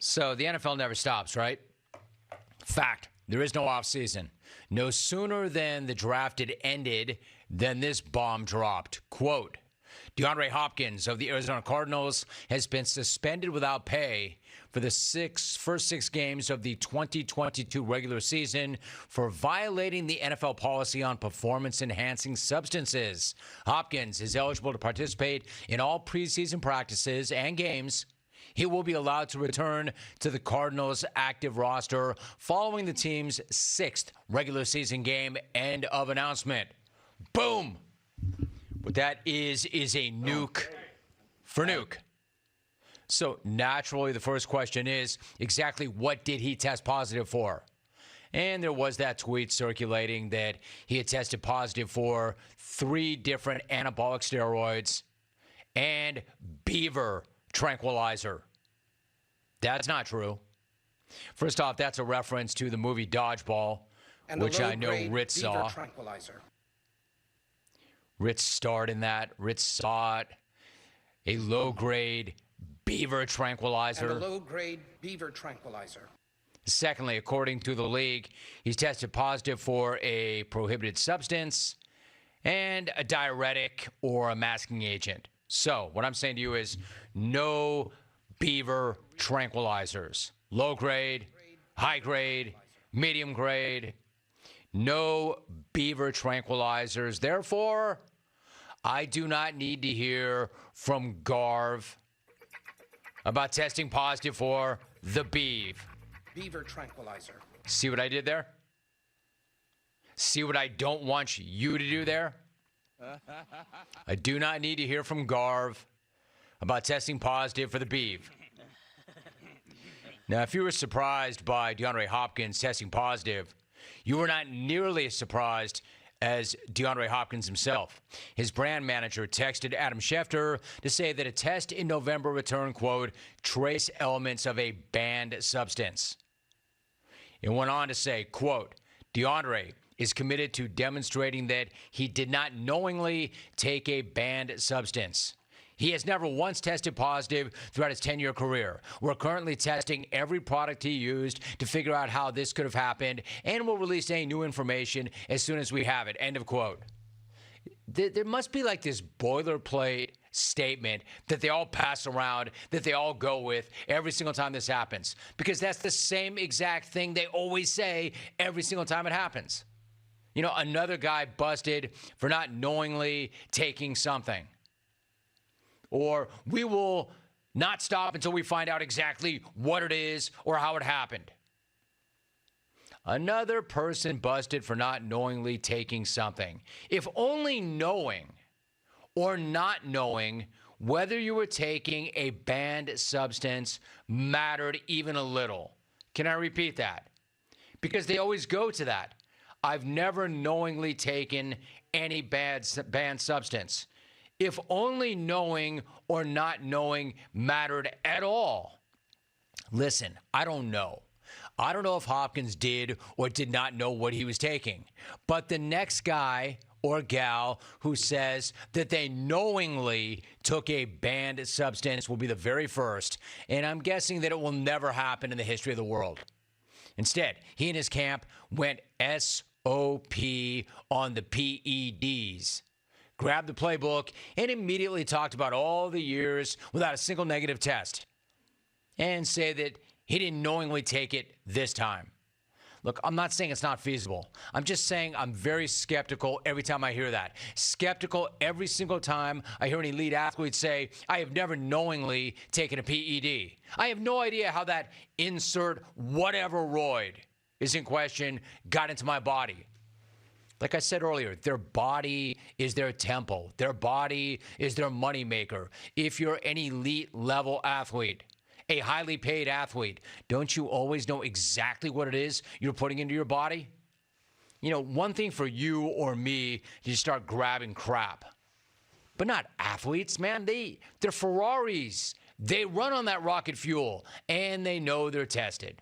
So the NFL never stops, right? Fact, there is no offseason. No sooner than the draft had ended than this bomb dropped. Quote, DeAndre Hopkins of the Arizona Cardinals has been suspended without pay for the first six games of the 2022 regular season for violating the NFL policy on performance-enhancing substances. Hopkins is eligible to participate in all preseason practices and games. He will be allowed to return to the Cardinals' active roster following the team's sixth regular season game. End of announcement. Boom. What that is a nuke for nuke. So naturally, the first question is exactly what did he test positive for? And there was that tweet circulating that he had tested positive for 3 different anabolic steroids and beaver tranquilizer. That's not true. First off, that's a reference to the movie Dodgeball, and which I know Ritz saw. Ritz starred in that. Ritz saw it. A low-grade beaver tranquilizer. And a low-grade beaver tranquilizer. Secondly, according to the league, he's tested positive for a prohibited substance and a diuretic or a masking agent. So what I'm saying to you is no beaver tranquilizers. Low grade, high grade, medium grade. No beaver tranquilizers. Therefore, I do not need to hear from Garv about testing positive for the beaver tranquilizer. See what I did there? See what I don't want you to do there? I do not need to hear from Garv about testing positive for the beef. Now, if you were surprised by DeAndre Hopkins testing positive, you were not nearly as surprised as DeAndre Hopkins himself. His brand manager texted Adam Schefter to say that a test in November returned, quote, trace elements of a banned substance. It went on to say, quote, DeAndre is committed to demonstrating that he did not knowingly take a banned substance. He has never once tested positive throughout his 10-year career. We're currently testing every product he used to figure out how this could have happened, and we'll release any new information as soon as we have it. End of quote. There must be like this boilerplate statement that they all pass around, that they all go with every single time this happens, because that's the same exact thing they always say every single time it happens. You know, another guy busted for not knowingly taking something. Or we will not stop until we find out exactly what it is or how it happened. Another person busted for not knowingly taking something. If only knowing or not knowing whether you were taking a banned substance mattered even a little. Can I repeat that? Because they always go to that. I've never knowingly taken any banned substance. If only knowing or not knowing mattered at all. Listen, I don't know. I don't know if Hopkins did or did not know what he was taking. But the next guy or gal who says that they knowingly took a banned substance will be the very first. And I'm guessing that it will never happen in the history of the world. Instead, he and his camp went SOP on the PEDs. Grabbed the playbook and immediately talked about all the years without a single negative test and say that he didn't knowingly take it this time. Look, I'm not saying it's not feasible. I'm just saying I'm very skeptical every time I hear that. Skeptical every single time I hear an elite athlete say, I have never knowingly taken a PED. I have no idea how that insert whatever roid is in question got into my body. Like I said earlier, their body is their temple. Their body is their moneymaker. If you're an elite level athlete, a highly paid athlete, don't you always know exactly what it is you're putting into your body? You know, one thing for you or me to start grabbing crap, but not athletes, man. They're Ferraris. They run on that rocket fuel, and they know they're tested.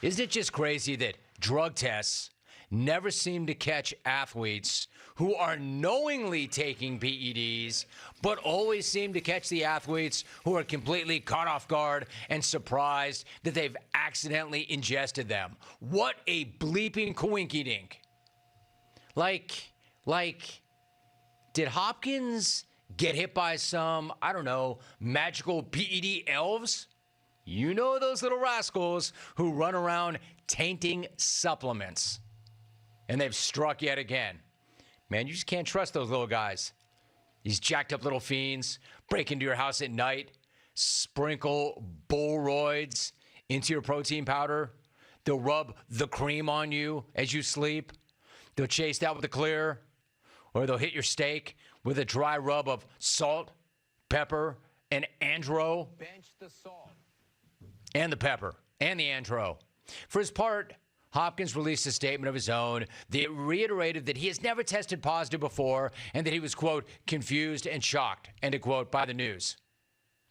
Isn't it just crazy that drug tests never seem to catch athletes who are knowingly taking PEDs, but always seem to catch the athletes who are completely caught off guard and surprised that they've accidentally ingested them. What a bleeping coinky-dink. Like, did Hopkins get hit by some, I don't know, magical PED elves? You know those little rascals who run around tainting supplements. And they've struck yet again. Man, you just can't trust those little guys. These jacked up little fiends break into your house at night, sprinkle Boroids into your protein powder. They'll rub the cream on you as you sleep. They'll chase that with a clear, or they'll hit your steak with a dry rub of salt, pepper, and andro. Bench the salt. And the pepper, and the andro. For his part, Hopkins released a statement of his own that reiterated that he has never tested positive before and that he was, quote, confused and shocked, end of quote, by the news.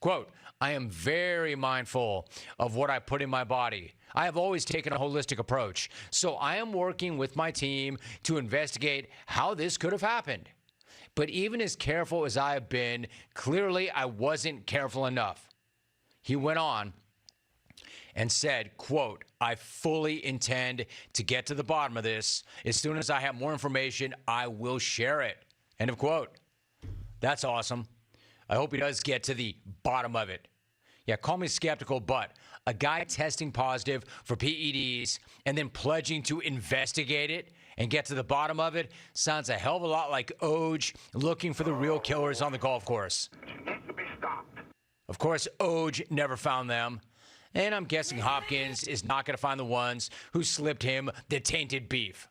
Quote, I am very mindful of what I put in my body. I have always taken a holistic approach, so I am working with my team to investigate how this could have happened. But even as careful as I have been, clearly I wasn't careful enough. He went on and said, quote, I fully intend to get to the bottom of this. As soon as I have more information, I will share it. End of quote. That's awesome. I hope he does get to the bottom of it. Yeah, call me skeptical, but a guy testing positive for PEDs and then pledging to investigate it and get to the bottom of it sounds a hell of a lot like Oj looking for the real killers on the golf course. Needs to be stopped. Of course, Oj never found them. And I'm guessing Hopkins is not going to find the ones who slipped him the tainted beef.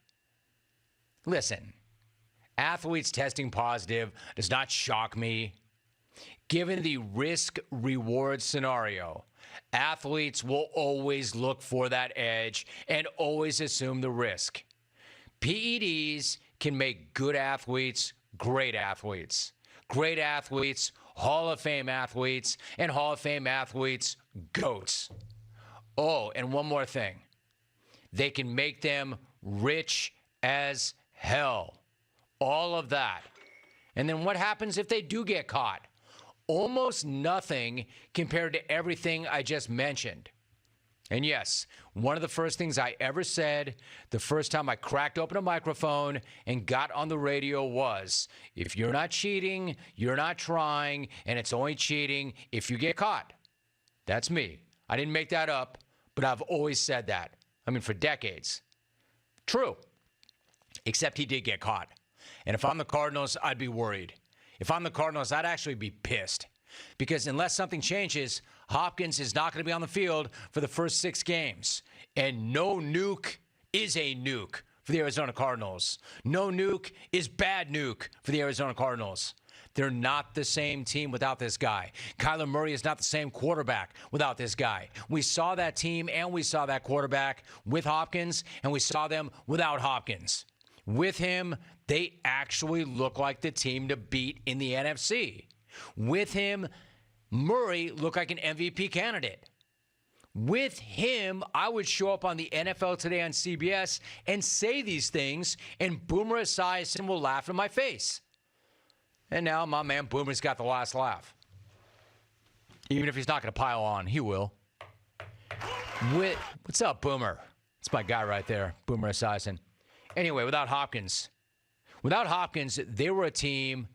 Listen, athletes testing positive does not shock me. Given the risk-reward scenario, athletes will always look for that edge and always assume the risk. PEDs can make good athletes great athletes. Great athletes, Hall of Fame athletes, and Hall of Fame athletes, GOATs. Oh, and one more thing. They can make them rich as hell. All of that. And then what happens if they do get caught? Almost nothing compared to everything I just mentioned. And yes, one of the first things I ever said the first time I cracked open a microphone and got on the radio was, if you're not cheating, you're not trying, and it's only cheating if you get caught. That's me. I didn't make that up, but I've always said that. I mean, for decades. True. Except he did get caught. And if I'm the Cardinals, I'd be worried. If I'm the Cardinals, I'd actually be pissed. Because unless something changes, Hopkins is not going to be on the field for the first 6 games. And no nuke is a nuke for the Arizona Cardinals. No nuke is bad nuke for the Arizona Cardinals. They're not the same team without this guy. Kyler Murray is not the same quarterback without this guy. We saw that team and we saw that quarterback with Hopkins, and we saw them without Hopkins. With him, they actually look like the team to beat in the NFC. With him, Murray looked like an MVP candidate. With him, I would show up on the NFL Today on CBS and say these things, and Boomer Esiason will laugh in my face. And now my man Boomer's got the last laugh. Even if he's not going to pile on, he will. What's up, Boomer? That's my guy right there, Boomer Esiason. Anyway, without Hopkins, they were a team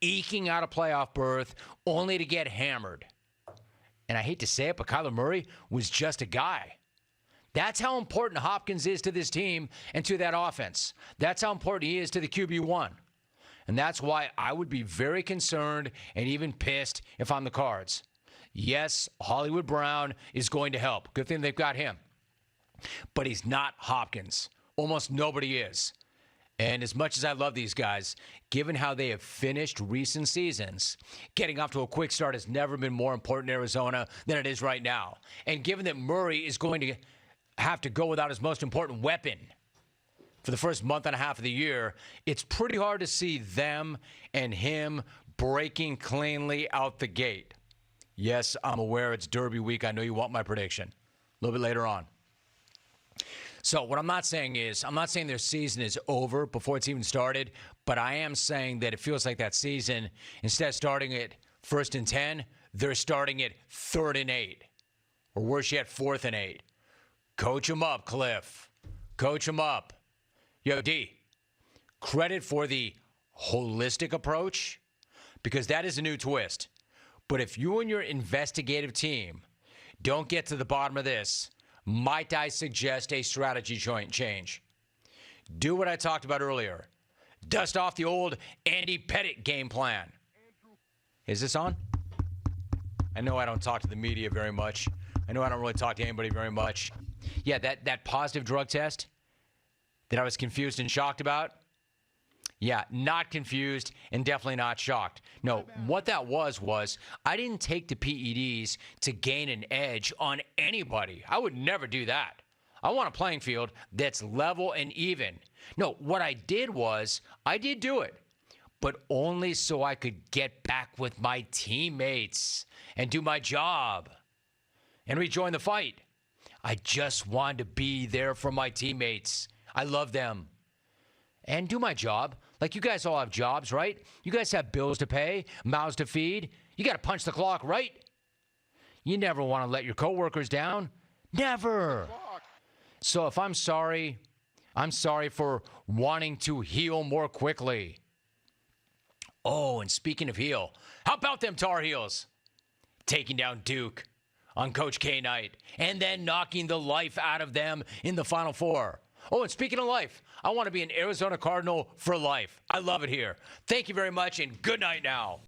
eking out a playoff berth only to get hammered. And I hate to say it, but Kyler Murray was just a guy. That's how important Hopkins is to this team and to that offense. That's how important he is to the QB1. And that's why I would be very concerned and even pissed if I'm the Cards. Yes, Hollywood Brown is going to help. Good thing they've got him. But he's not Hopkins. Almost nobody is. And as much as I love these guys, given how they have finished recent seasons, getting off to a quick start has never been more important in Arizona than it is right now. And given that Murray is going to have to go without his most important weapon for the first month and a half of the year, it's pretty hard to see them and him breaking cleanly out the gate. Yes, I'm aware it's Derby week. I know you want my prediction. A little bit later on. So what I'm not saying their season is over before it's even started, but I am saying that it feels like that season, instead of starting at 1st and 10, they're starting at 3rd and 8. Or worse yet, 4th and 8. Coach them up, Cliff. Coach them up. Yo, D, credit for the holistic approach, because that is a new twist. But if you and your investigative team don't get to the bottom of this, might I suggest a strategy change? Do what I talked about earlier. Dust off the old Andy Pettit game plan. Is this on? I know I don't talk to the media very much. I know I don't really talk to anybody very much. Yeah, that positive drug test that I was confused and shocked about. Yeah, not confused and definitely not shocked. No, what that was I didn't take the PEDs to gain an edge on anybody. I would never do that. I want a playing field that's level and even. No, what I did was I did do it, but only so I could get back with my teammates and do my job and rejoin the fight. I just wanted to be there for my teammates. I love them. And do my job. Like, you guys all have jobs, right? You guys have bills to pay, mouths to feed. You got to punch the clock, right? You never want to let your coworkers down. Never. So if I'm sorry for wanting to heal more quickly. Oh, and speaking of heal, how about them Tar Heels taking down Duke on Coach K night and then knocking the life out of them in the Final Four? Oh, and speaking of life, I want to be an Arizona Cardinal for life. I love it here. Thank you very much, and good night now.